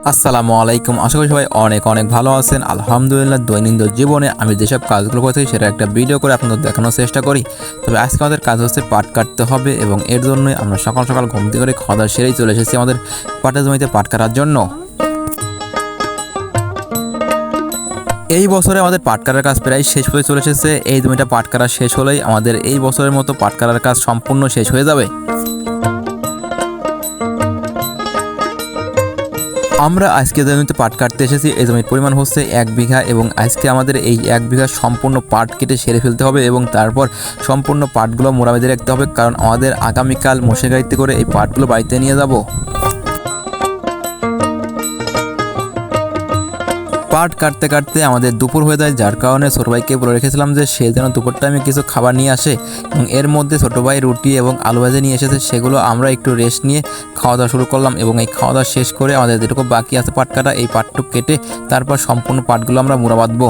আসসালামু আলাইকুম। আশা করি সবাই অনেক অনেক ভালো আছেন। আলহামদুলিল্লাহ, দৈনন্দিন জীবনে আমি যেসব কাজগুলো করে থাকি সেটা একটা ভিডিও করে আপনাদের দেখানোর চেষ্টা করি। তবে আজকে আমাদের কাজ হচ্ছে পাট কাটতে হবে এবং এর জন্যই আমরা সকাল সকাল ঘুম থেকে করে খাওয়া দাওয়া সেরেই চলে এসেছি আমাদের পাটের জমিতে পাট কাটার জন্য। এই বছরে আমাদের পাট কাটার কাজ প্রায় শেষ হয়ে চলে এসেছে। এই জমিটা পাট কাটা শেষ হলেই আমাদের এই বছরের মতো পাট কাটার কাজ সম্পূর্ণ শেষ হয়ে যাবে। আমরা আজকে জমিতে পাট কাটতে এসেছি। এই জমির পরিমাণ হচ্ছে 1 বিঘা এবং আজকে আমাদের এই 1 বিঘা সম্পূর্ণ পাট কেটে সেরে ফেলতে হবে এবং তারপর সম্পূর্ণ পাটগুলো মোড়া বেঁধে রাখতে হবে, কারণ আমাদের আগামীকাল মোষের গাড়িতে করে এই পাটগুলো বাড়িতে নিয়ে যাব। পাট কাটতে কাটতে আমাদের দুপুর হয়ে যায়, যার কারণে ছোটো ভাইকে বলে রেখেছিলাম যে সে যেন দুপুর টাইমে কিছু খাবার নিয়ে আসে এবং এর মধ্যে ছোটো ভাই রুটি এবং আলু ভাজা নিয়ে এসেছে। সেগুলো আমরা একটু রেস্ট নিয়ে খাওয়া দাওয়া শুরু করলাম এবং এই খাওয়া দাওয়া শেষ করে আমাদের যেটুকু বাকি আছে পাট কাটা, এই পাটটুক কেটে তারপর সম্পূর্ণ পাটগুলো আমরা মোড়া বাঁধবো।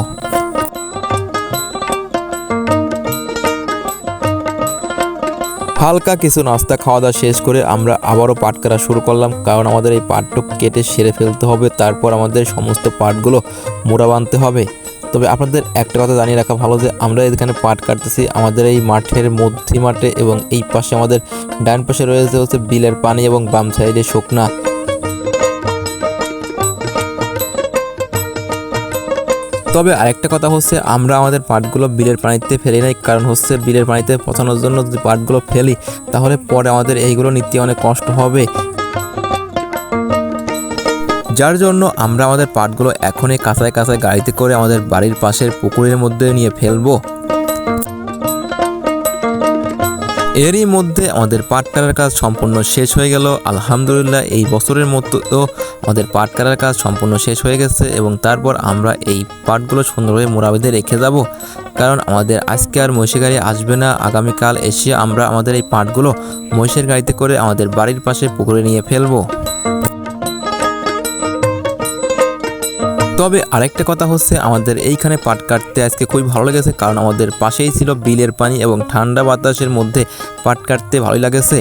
হালকা কিছু নাস্তা খাওয়া দাওয়া শেষ করে আমরা আবারও পাট কাটা শুরু করলাম, কারণ আমাদের এই পাটটুক কেটে সেরে ফেলতে হবে, তারপর আমাদের সমস্ত পাটগুলো মোড়া বাঁধতে হবে। তবে আপনাদের একটা কথা জানিয়ে রাখা ভালো যে আমরা এখানে পাট কাটতেছি আমাদের এই মাঠের মধ্যে মাঠে এবং এই পাশে আমাদের ডান পাশে রয়েছে হচ্ছে বিলের পানি এবং বাম সাইডে শুকনা। তবে আরেকটা কথা হচ্ছে আমরা আমাদের পাটগুলো বিলের পানিতে ফেলি নাই, কারণ হচ্ছে বিলের পানিতে পচানোর জন্য যদি পাটগুলো ফেলি তাহলে পরে আমাদের এইগুলো নিতে অনেক কষ্ট হবে, যার জন্য আমরা আমাদের পাটগুলো এখনই কাঁচায় কাঁচায় গাড়িতে করে আমাদের বাড়ির পাশের পুকুরের মধ্যে নিয়ে ফেলবো। এরই মধ্যে আমাদের পাট কাটার কাজ সম্পূর্ণ শেষ হয়ে গেল। আলহামদুলিল্লাহ, এই বছরের মতো আমাদের পাট কাটার কাজ সম্পূর্ণ শেষ হয়ে গেছে এবং তারপর আমরা এই পাটগুলো সুন্দরভাবে মোড়া বেঁধে রেখে যাব, কারণ আমাদের আজকে আর মহিষের গাড়ি আসবে না। আগামীকাল এসে আমরা আমাদের এই পাটগুলো মহিষের গাড়িতে করে আমাদের বাড়ির পাশে পুকুরে নিয়ে ফেলবো। তবে আরেকটা কথা হচ্ছে আমাদের এইখানে পাট কাটতে আজকে খুবই ভালো লেগেছে, কারণ আমাদের পাশেই ছিল বিলের পানি এবং ঠান্ডা বাতাসের মধ্যে পাট কাটতে ভালোই লাগেছে।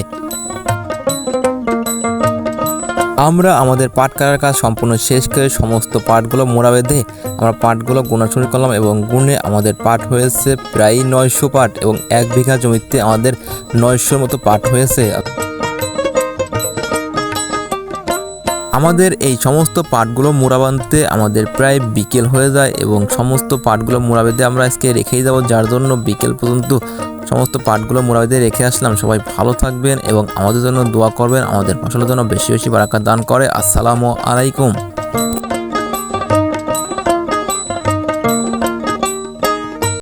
আমরা আমাদের পাট কাটার কাজ সম্পূর্ণ শেষ করে সমস্ত পাটগুলো মোড়া বেঁধে আমরা পাটগুলো গোনা শুরু করলাম এবং গুনে আমাদের পাট হয়েছে প্রায় 900 পাট এবং 1 বিঘা জমিতে আমাদের 900-র মতো পাট হয়েছে। আমাদের এই সমস্ত পাটগুলো মোড়া বাঁধতে আমাদের প্রায় বিকেল হয়ে যায় এবং সমস্ত পাটগুলো মোড়া বেঁধে আমরা আজকে রেখেই যাব, যার জন্য বিকেল পর্যন্ত সমস্ত পাটগুলো মোড়া বেঁধে রেখে আসলাম। সবাই ভালো থাকবেন এবং আমাদের জন্য দোয়া করবেন, আমাদের ফসলের জন্য বেশি বেশি বারাকা দান করে। আসসালামু আলাইকুম।